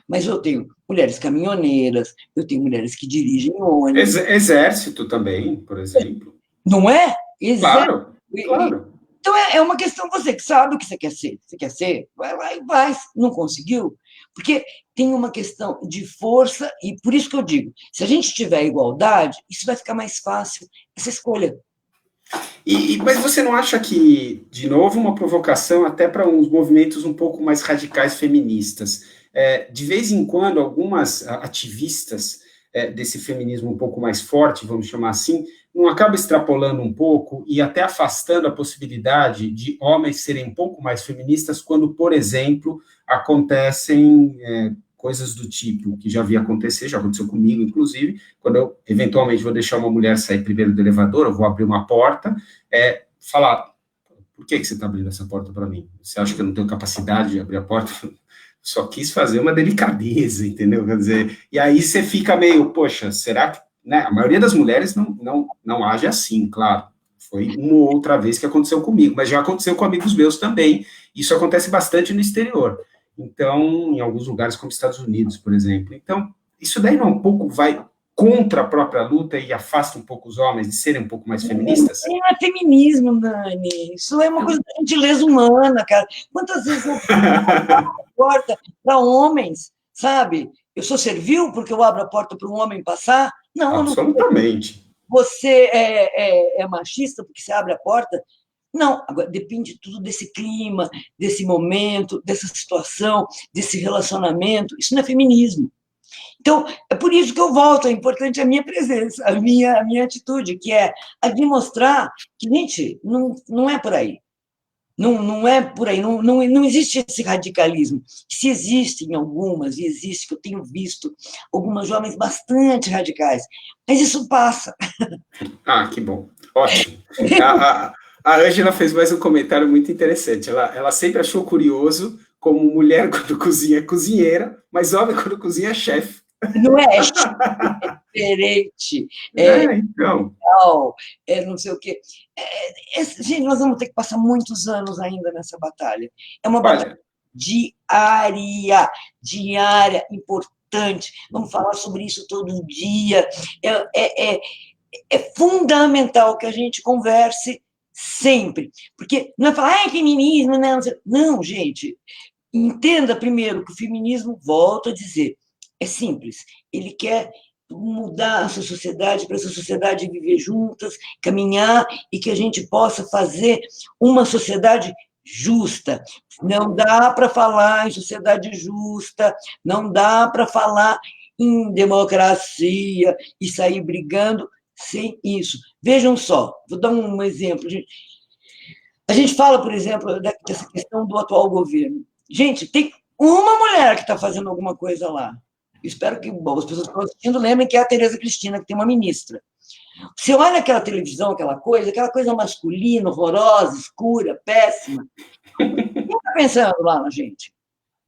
S1: Mas eu tenho mulheres caminhoneiras, eu tenho mulheres que dirigem ônibus.
S2: Exército também, por exemplo.
S1: Não é? Exato.
S2: Claro, claro.
S1: Então, é uma questão, você que sabe o que você quer ser. Você quer ser? Vai lá e vai. Não conseguiu? Porque tem uma questão de força, e por isso que eu digo, se a gente tiver igualdade, isso vai ficar mais fácil, essa escolha.
S2: Mas você não acha que, de novo, uma provocação até para uns movimentos um pouco mais radicais feministas? De vez em quando, algumas ativistas desse feminismo um pouco mais forte, vamos chamar assim, não acaba extrapolando um pouco e até afastando a possibilidade de homens serem um pouco mais feministas quando, por exemplo, acontecem coisas do tipo que já vi acontecer, já aconteceu comigo, inclusive, quando eu eventualmente vou deixar uma mulher sair primeiro do elevador, eu vou abrir uma porta, falar, por que você está abrindo essa porta para mim? Você acha que eu não tenho capacidade de abrir a porta? Só quis fazer uma delicadeza, entendeu? Quer dizer, e aí você fica meio, poxa, será que... Né? A maioria das mulheres não age assim, claro. Foi uma ou outra vez que aconteceu comigo, mas já aconteceu com amigos meus também. Isso acontece bastante no exterior. Então, em alguns lugares como Estados Unidos, por exemplo. Então, isso daí não é um pouco vai contra a própria luta e afasta um pouco os homens de serem um pouco mais feministas?
S1: Não é feminismo, Dani. Isso é uma coisa de gentileza humana, cara. Quantas vezes eu porta para homens, sabe? Eu sou servil porque eu abro a porta para um homem passar? Não, eu não sou.
S2: Absolutamente.
S1: Você é machista porque você abre a porta? Não, agora depende tudo desse clima, desse momento, dessa situação, desse relacionamento. Isso não é feminismo. Então, é por isso que eu volto, é importante a minha presença, a minha atitude, que é a de mostrar que, gente, não é por aí. Não é por aí, não existe esse radicalismo. Se existem algumas, e existe, que eu tenho visto, algumas jovens bastante radicais, mas isso passa.
S2: Ah, que bom. Ótimo. A Ângela fez mais um comentário muito interessante. Ela sempre achou curioso como mulher quando cozinha é cozinheira, mas homem quando cozinha é chefe.
S1: Não é diferente,
S2: Então.
S1: não sei o quê. Gente, nós vamos ter que passar muitos anos ainda nessa batalha. É uma batalha
S2: Olha,
S1: diária, importante. Vamos falar sobre isso todo dia. É fundamental que a gente converse sempre. Porque não é falar, feminismo, não, gente. Entenda primeiro que o feminismo, volto a dizer, é simples. Ele quer mudar essa sociedade, para essa sociedade viver juntas, caminhar e que a gente possa fazer uma sociedade justa. Não dá para falar em sociedade justa, não dá para falar em democracia e sair brigando sem isso. Vejam só, vou dar um exemplo. A gente fala, por exemplo, dessa questão do atual governo. Gente, tem uma mulher que está fazendo alguma coisa lá. Espero que bom, as pessoas que estão assistindo lembrem que é a Tereza Cristina, que tem uma ministra. Você olha aquela televisão, aquela coisa masculina, horrorosa, escura, péssima. Quem está pensando lá na gente?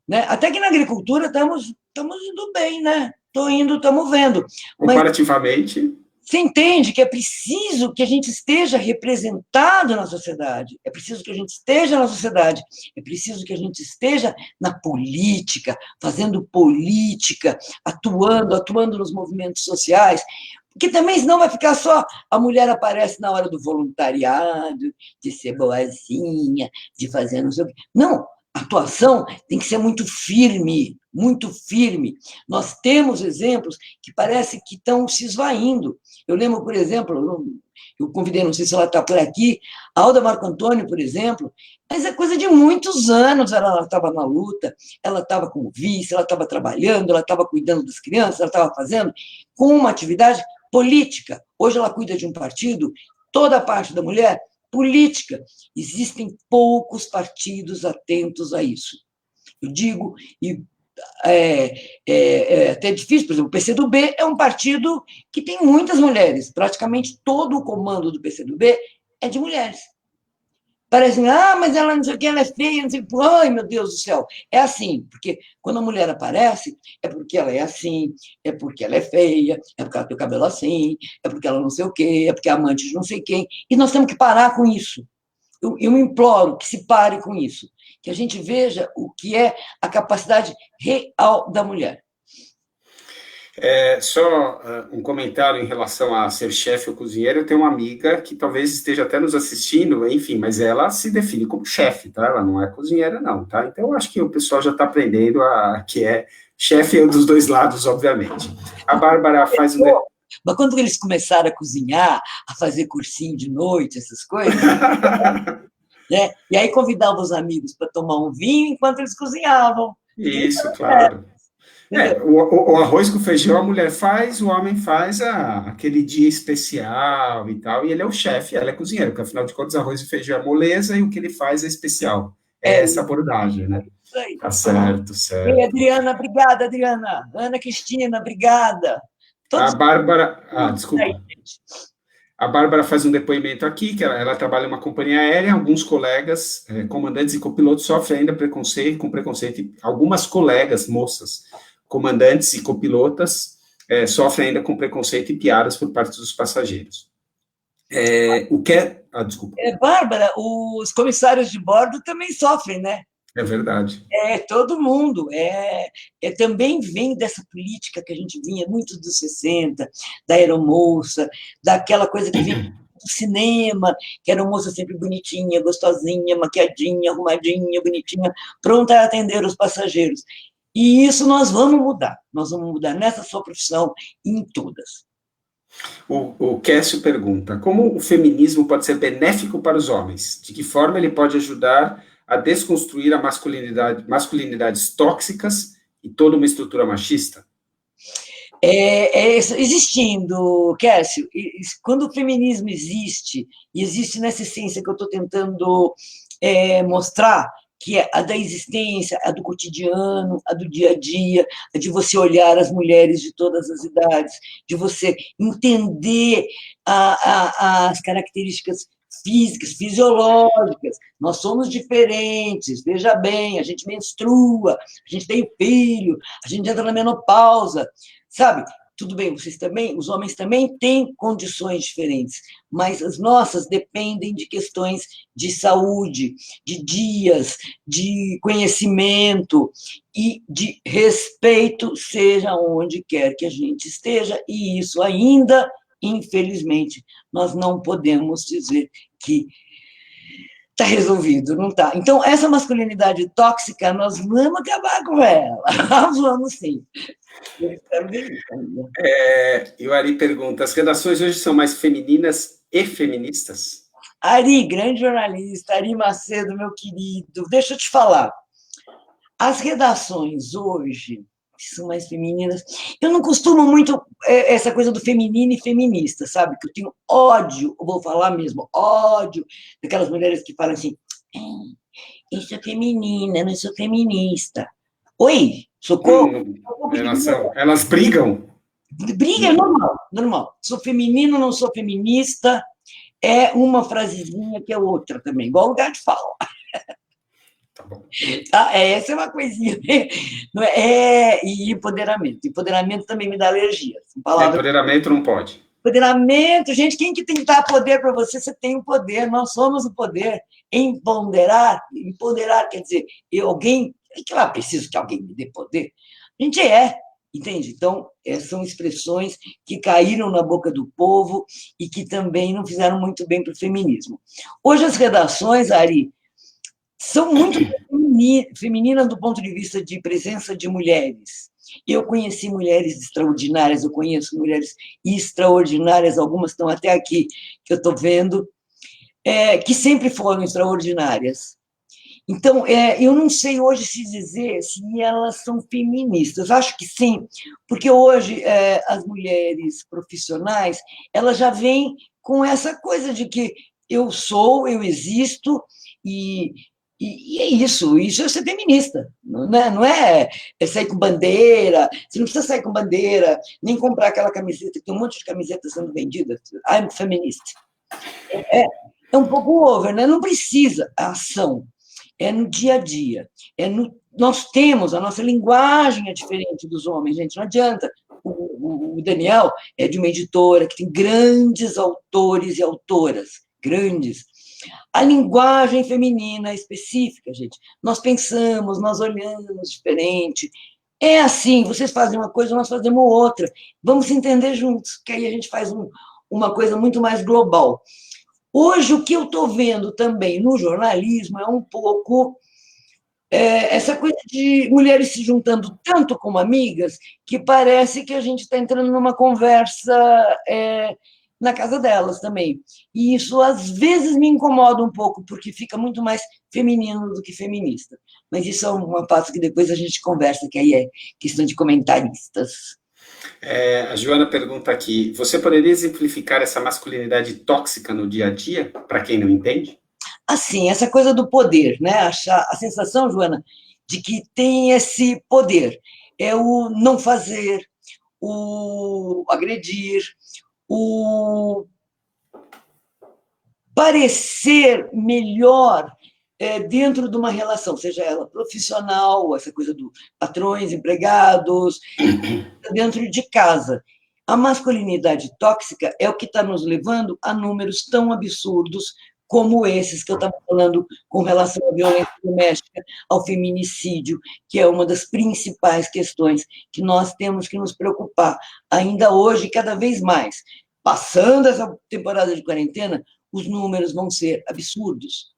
S1: Né? Até que na agricultura estamos indo bem, né? Estamos vendo.
S2: Comparativamente.
S1: Você entende que é preciso que a gente esteja representado na sociedade, é preciso que a gente esteja na sociedade, é preciso que a gente esteja na política, fazendo política, atuando nos movimentos sociais, porque também senão vai ficar só a mulher aparece na hora do voluntariado, de ser boazinha, de fazer não sei o quê. Não, a atuação tem que ser muito firme, muito firme. Nós temos exemplos que parece que estão se esvaindo. Eu lembro, por exemplo, eu convidei, não sei se ela está por aqui, a Alda Marco Antônio, por exemplo, mas é coisa de muitos anos, ela estava na luta, ela estava como vice, ela estava trabalhando, ela estava cuidando das crianças, ela estava fazendo com uma atividade política. Hoje ela cuida de um partido, toda a parte da mulher, política. Existem poucos partidos atentos a isso. Eu digo, e é até difícil, por exemplo, o PCdoB é um partido que tem muitas mulheres, praticamente todo o comando do PCdoB é de mulheres. Parece, mas ela não sei o que, ela é feia, não sei o que. Ai, meu Deus do céu. É assim, porque quando a mulher aparece, é porque ela é assim, é porque ela é feia, é porque ela tem o cabelo assim, é porque ela não sei o quê, é porque é amante de não sei quem. E nós temos que parar com isso. Eu imploro que se pare com isso, que a gente veja o que é a capacidade real da mulher.
S2: Só um comentário em relação a ser chefe ou cozinheiro. Eu tenho uma amiga que talvez esteja até nos assistindo, enfim, mas ela se define como chefe, tá? Ela não é cozinheira, não, tá? Então, eu acho que o pessoal já está aprendendo que é chefe dos dois lados, obviamente. A Bárbara faz um...
S1: Mas quando eles começaram a cozinhar, a fazer cursinho de noite, essas coisas, né? E aí convidavam os amigos para tomar um vinho enquanto eles cozinhavam.
S2: Isso, claro. O arroz com feijão a mulher faz, o homem faz aquele dia especial e tal, e ele é o chefe, ela é cozinheira, porque afinal de contas arroz e feijão é moleza e o que ele faz é especial. É essa abordagem, né? Tá certo, certo.
S1: E Adriana, obrigada, Adriana. Ana Cristina, obrigada.
S2: A Bárbara, desculpa. A Bárbara faz um depoimento aqui, que ela trabalha em uma companhia aérea, alguns colegas, comandantes e copilotos sofrem ainda com preconceito, algumas colegas, moças, comandantes e copilotas, sofrem ainda com preconceito e piadas por parte dos passageiros. Desculpa.
S1: Bárbara, os comissários de bordo também sofrem, né?
S2: É verdade.
S1: Todo mundo. Também vem dessa política que a gente vinha muito dos 60, da aeromoça, daquela coisa que vinha do cinema, que era uma moça sempre bonitinha, gostosinha, maquiadinha, arrumadinha, bonitinha, pronta a atender os passageiros. E isso nós vamos mudar nessa sua profissão e em todas.
S2: O Cássio pergunta, como o feminismo pode ser benéfico para os homens? De que forma ele pode ajudar a desconstruir a masculinidades tóxicas e toda uma estrutura machista?
S1: Existindo, Cássio, quando o feminismo existe, e existe nessa essência que eu estou tentando mostrar, que é a da existência, a do cotidiano, a do dia a dia, a de você olhar as mulheres de todas as idades, de você entender as características físicas, fisiológicas. Nós somos diferentes, veja bem, a gente menstrua, a gente tem filho, a gente entra na menopausa, sabe? Tudo bem, os homens também têm condições diferentes, mas as nossas dependem de questões de saúde, de dias, de conhecimento e de respeito, seja onde quer que a gente esteja, e isso ainda, infelizmente, nós não podemos dizer que Está resolvido, não está? Então, essa masculinidade tóxica, nós vamos acabar com ela. Vamos sim. Eu espero ver isso ainda.
S2: E o Ari pergunta: as redações hoje são mais femininas e feministas?
S1: Ari, grande jornalista, Ari Macedo, meu querido, deixa eu te falar. As redações hoje, que são mais femininas, eu não costumo muito essa coisa do feminino e feminista, sabe? Que eu tenho ódio, eu vou falar mesmo, ódio daquelas mulheres que falam assim, eu sou feminina, não sou feminista. Oi, socorro?
S2: Elas brigam?
S1: Briga é normal, normal. Sou feminino, não sou feminista, é uma frasezinha que é outra também, igual o gato fala.
S2: Tá bom.
S1: Essa é uma coisinha. Não é? E empoderamento. Empoderamento também me dá alergia.
S2: Empoderamento não pode.
S1: Empoderamento, gente, quem que tem que dar poder para você? Você tem o poder, nós somos o poder. Empoderar quer dizer, alguém, que lá preciso que alguém me dê poder. A gente entende? Então, são expressões que caíram na boca do povo e que também não fizeram muito bem para o feminismo. Hoje as redações, Ari, são muito femininas do ponto de vista de presença de mulheres. Eu conheci mulheres extraordinárias, eu conheço mulheres extraordinárias, algumas estão até aqui, que eu estou vendo, que sempre foram extraordinárias. Então, eu não sei hoje se dizer se elas são feministas, acho que sim, porque hoje as mulheres profissionais, elas já vêm com essa coisa de que eu existo, e é isso é ser feminista, não é sair com bandeira, você não precisa sair com bandeira, nem comprar aquela camiseta, tem um monte de camisetas sendo vendidas, I'm feminist. É um pouco over, né? Não precisa a ação, é no dia a dia, nós temos, a nossa linguagem é diferente dos homens, gente, não adianta. O Daniel é de uma editora que tem grandes autores e autoras, grandes. A linguagem feminina específica, gente. Nós pensamos, nós olhamos diferente. É assim, vocês fazem uma coisa, nós fazemos outra. Vamos se entender juntos, que aí a gente faz uma coisa muito mais global. Hoje, o que eu estou vendo também no jornalismo é um pouco essa coisa de mulheres se juntando tanto como amigas que parece que a gente está entrando numa conversa na casa delas também. E isso, às vezes, me incomoda um pouco, porque fica muito mais feminino do que feminista. Mas isso é uma parte que depois a gente conversa, que aí é questão de comentaristas.
S2: A Joana pergunta aqui, você poderia exemplificar essa masculinidade tóxica no dia a dia, para quem não entende?
S1: Assim, essa coisa do poder, né? A sensação, Joana, de que tem esse poder. É o não fazer, o agredir, o parecer melhor dentro de uma relação, seja ela profissional, essa coisa do patrões, empregados, dentro de casa. A masculinidade tóxica é o que está nos levando a números tão absurdos como esses que eu estava falando com relação à violência doméstica, ao feminicídio, que é uma das principais questões que nós temos que nos preocupar, ainda hoje, cada vez mais. Passando essa temporada de quarentena, os números vão ser absurdos.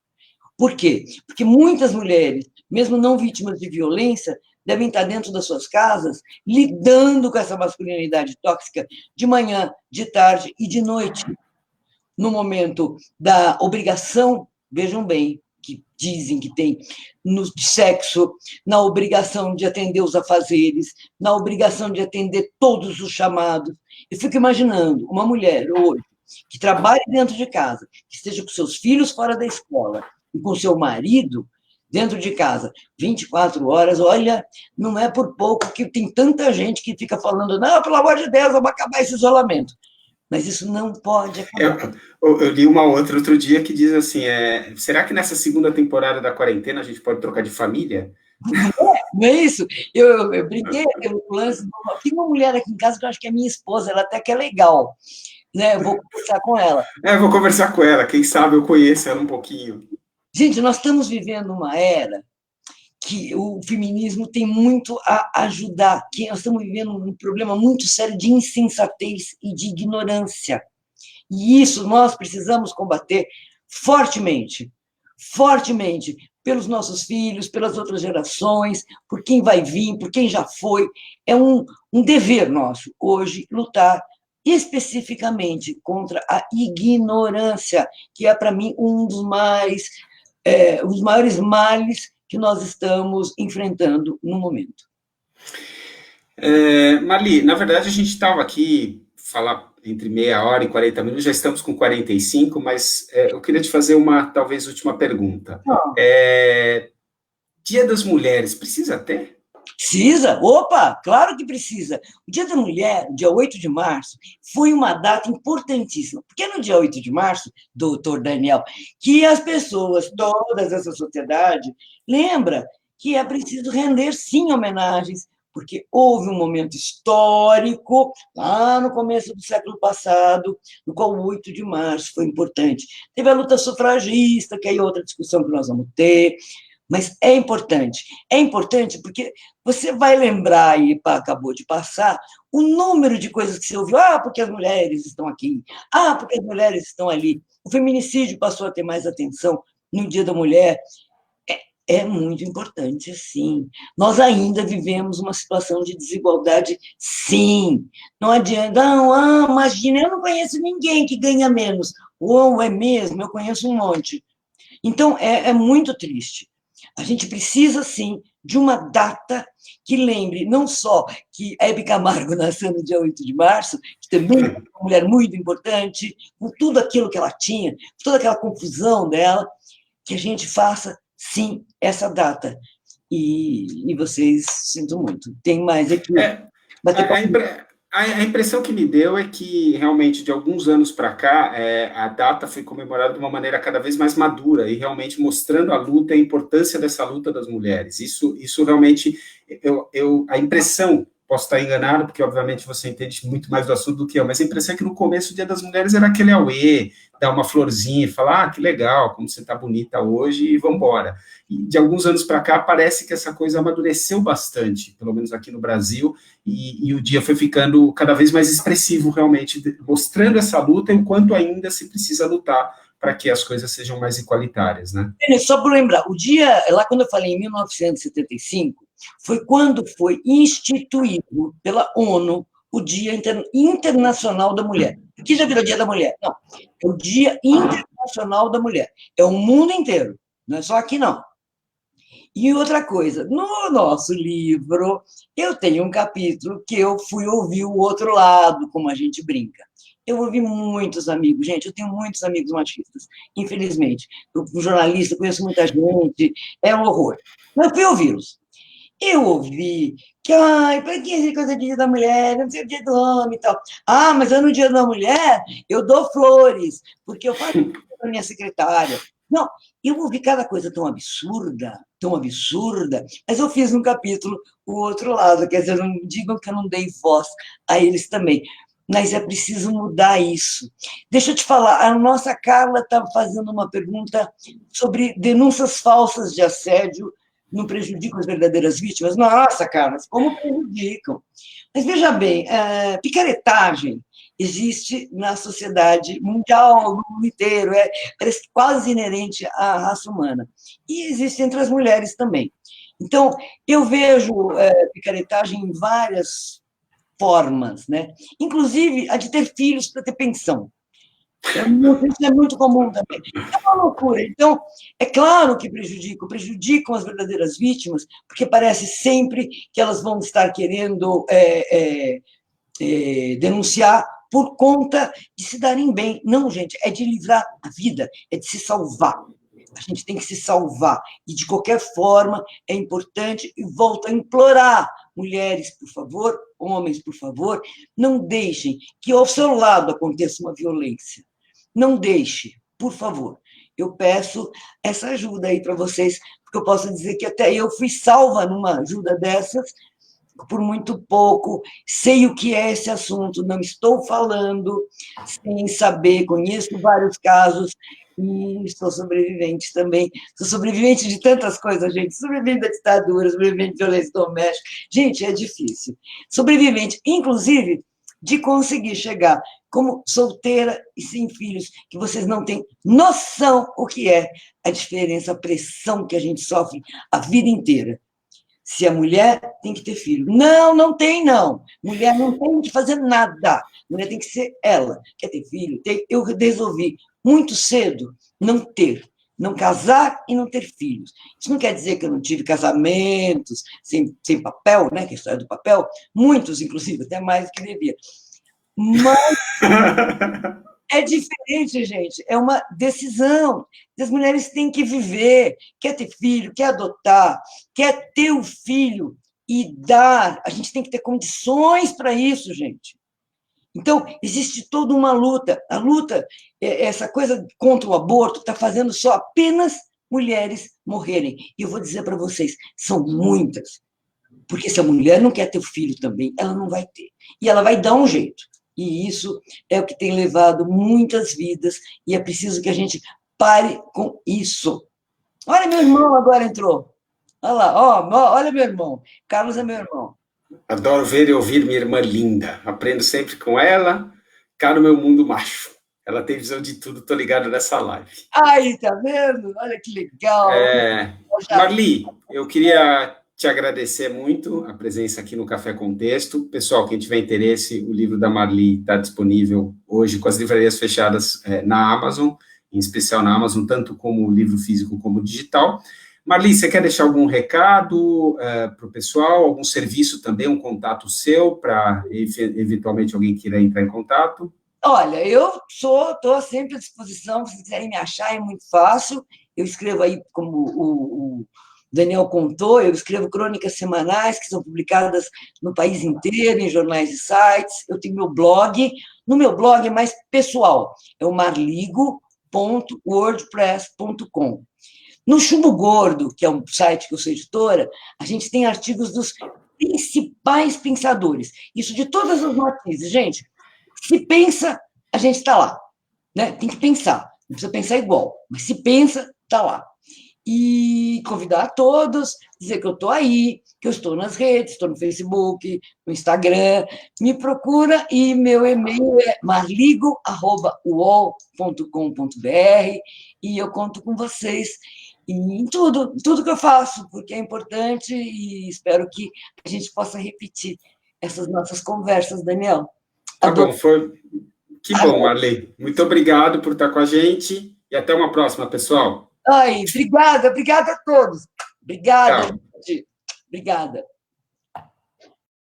S1: Por quê? Porque muitas mulheres, mesmo não vítimas de violência, devem estar dentro das suas casas lidando com essa masculinidade tóxica de manhã, de tarde e de noite. No momento da obrigação, vejam bem, que dizem que tem no sexo, na obrigação de atender os afazeres, na obrigação de atender todos os chamados. Eu fico imaginando uma mulher hoje que trabalhe dentro de casa, que esteja com seus filhos fora da escola e com seu marido dentro de casa, 24 horas, olha, não é por pouco que tem tanta gente que fica falando, não, pelo amor de Deus, vamos acabar esse isolamento. Mas isso não pode acabar.
S2: Eu li uma outra outro dia que diz assim, será que nessa segunda temporada da quarentena a gente pode trocar de família?
S1: Não é isso? Eu brinquei com o lance. Tem uma mulher aqui em casa que eu acho que é minha esposa, ela até que é legal. Né? Eu vou conversar com ela.
S2: Vou conversar com ela, quem sabe eu conheço ela um pouquinho.
S1: Gente, nós estamos vivendo uma era que o feminismo tem muito a ajudar, que nós estamos vivendo um problema muito sério de insensatez e de ignorância. E isso nós precisamos combater fortemente. fortemente pelos nossos filhos, pelas outras gerações, por quem vai vir, por quem já foi. É um dever nosso, hoje, lutar especificamente contra a ignorância, que é, para mim, os maiores males que nós estamos enfrentando no momento.
S2: Marli, na verdade a gente estava aqui, falar entre meia hora e 40 minutos, já estamos com 45, mas eu queria te fazer uma, talvez, última pergunta. Dia das Mulheres, precisa ter?
S1: Precisa? Opa, claro que precisa. O Dia da Mulher, dia 8 de março, foi uma data importantíssima, porque é no dia 8 de março, doutor Daniel, que as pessoas, todas essa sociedade, lembra que é preciso render, sim, homenagens, porque houve um momento histórico, lá no começo do século passado, no qual o 8 de março foi importante. Teve a luta sufragista, que aí é outra discussão que nós vamos ter, mas é importante porque você vai lembrar, e acabou de passar, o número de coisas que você ouviu. Ah, porque as mulheres estão aqui. Ah, porque as mulheres estão ali. O feminicídio passou a ter mais atenção no Dia da Mulher. É muito importante, sim. Nós ainda vivemos uma situação de desigualdade, sim. Não adianta, não, imagina, eu não conheço ninguém que ganha menos. Ou é mesmo, eu conheço um monte. Então, é muito triste. A gente precisa, sim, de uma data que lembre não só que Hebe Camargo nasceu no dia 8 de março, que também é uma mulher muito importante, com tudo aquilo que ela tinha, toda aquela confusão dela, que a gente faça, sim, essa data. E vocês, sinto muito, tem mais aqui.
S2: A impressão que me deu é que, realmente, de alguns anos para cá, a data foi comemorada de uma maneira cada vez mais madura e realmente mostrando a luta e a importância dessa luta das mulheres. Isso realmente, a impressão, posso estar enganado, porque obviamente você entende muito mais do assunto do que eu, mas a impressão é que no começo o Dia das Mulheres era aquele auê, dar uma florzinha e falar, que legal, como você está bonita hoje, e vamos embora. E de alguns anos para cá, parece que essa coisa amadureceu bastante, pelo menos aqui no Brasil, e o dia foi ficando cada vez mais expressivo, realmente, mostrando essa luta e o quanto ainda se precisa lutar para que as coisas sejam mais igualitárias, né?
S1: Só para lembrar, o dia, lá quando eu falei em 1975, foi quando foi instituído pela ONU o Dia Internacional da Mulher. Aqui já virou Dia da Mulher. Não, é o Dia Internacional da Mulher. É o mundo inteiro, não é só aqui, não. E outra coisa, no nosso livro, eu tenho um capítulo que eu fui ouvir o outro lado, como a gente brinca. Eu ouvi muitos amigos, gente, eu tenho muitos amigos machistas, infelizmente. Eu, como jornalista, conheço muita gente, é um horror. Mas eu fui ouvi-los. Eu ouvi que, ai, para que essa coisa de Dia da Mulher, não sei o Dia do Homem e tal. Ah, mas eu no Dia da Mulher, eu dou flores, porque eu faço para minha secretária. Não, eu ouvi cada coisa tão absurda, mas eu fiz no capítulo o outro lado, quer dizer, não digam que eu não dei voz a eles também, mas é preciso mudar isso. Deixa eu te falar, a nossa Carla está fazendo uma pergunta sobre denúncias falsas de assédio não prejudicam as verdadeiras vítimas? Nossa, Carla, como prejudicam? Mas veja bem, picaretagem existe na sociedade mundial, no mundo inteiro, parece quase inerente à raça humana. E existe entre as mulheres também. Então, eu vejo picaretagem em várias formas, né? Inclusive a de ter filhos para ter pensão. Isso é muito comum também. É uma loucura. Então, é claro que prejudicam as verdadeiras vítimas, porque parece sempre que elas vão estar querendo denunciar por conta de se darem bem. Não, gente, é de livrar a vida, é de se salvar. A gente tem que se salvar. E, de qualquer forma, é importante, e volto a implorar, mulheres, por favor, homens, por favor, não deixem que ao seu lado aconteça uma violência. Não deixe, por favor. Eu peço essa ajuda aí para vocês, porque eu posso dizer que até eu fui salva numa ajuda dessas, por muito pouco, sei o que é esse assunto, não estou falando sem saber, conheço vários casos e sou sobrevivente também. Sou sobrevivente de tantas coisas, gente. Sobrevivente da ditadura, sobrevivente de violência doméstica. Gente, é difícil. Sobrevivente, inclusive, de conseguir chegar como solteira e sem filhos, que vocês não têm noção o que é a diferença, a pressão que a gente sofre a vida inteira. Se a mulher tem que ter filho. Não, não tem, não. Mulher não tem que fazer nada. Mulher tem que ser ela. Quer ter filho? Eu resolvi muito cedo não ter. Não casar e não ter filhos. Isso não quer dizer que eu não tive casamentos sem papel, né? Que é a história do papel. Muitos, inclusive, até mais do que devia. Mas é diferente, gente. É uma decisão. As mulheres têm que viver. Quer ter filho, quer adotar, quer ter o filho e dar. A gente tem que ter condições para isso, gente. Então, existe toda uma luta. A luta, essa coisa contra o aborto, está fazendo só apenas mulheres morrerem. E eu vou dizer para vocês, são muitas. Porque se a mulher não quer ter filho também, ela não vai ter. E ela vai dar um jeito. E isso é o que tem levado muitas vidas, e é preciso que a gente pare com isso. Olha, meu irmão agora entrou. Olha lá, olha meu irmão. Carlos é meu irmão.
S2: Adoro ver e ouvir minha irmã linda. Aprendo sempre com ela. Cá no meu mundo macho. Ela tem visão de tudo, tô ligado nessa live.
S1: Aí, tá vendo? Olha que legal.
S2: Marli, eu queria te agradecer muito a presença aqui no Café com Texto. Pessoal, quem tiver interesse, o livro da Marli está disponível hoje com as livrarias fechadas na Amazon, em especial na Amazon, tanto como o livro físico como digital. Marli, você quer deixar algum recado para o pessoal, algum serviço também, um contato seu, para eventualmente alguém queira entrar em contato?
S1: Olha, eu estou sempre à disposição, se quiserem me achar, é muito fácil. Eu escrevo aí, como o Daniel contou, eu escrevo crônicas semanais que são publicadas no país inteiro, em jornais e sites. Eu tenho meu blog. No meu blog é mais pessoal, é o marligo.wordpress.com. No Chumbo Gordo, que é um site que eu sou editora, a gente tem artigos dos principais pensadores. Isso de todas as matizes, gente. Se pensa, a gente está lá. Né? Tem que pensar. Não precisa pensar igual, mas se pensa, está lá. E convidar a todos, dizer que eu estou aí, que eu estou nas redes, estou no Facebook, no Instagram, me procura e meu e-mail é marligo@uol.com.br e eu conto com vocês em tudo que eu faço, porque é importante e espero que a gente possa repetir essas nossas conversas, Daniel.
S2: Tá bom, que bom, Marli. Muito obrigado por estar com a gente e até uma próxima, pessoal.
S1: Ai, obrigada a todos. Obrigada, gente. Obrigada.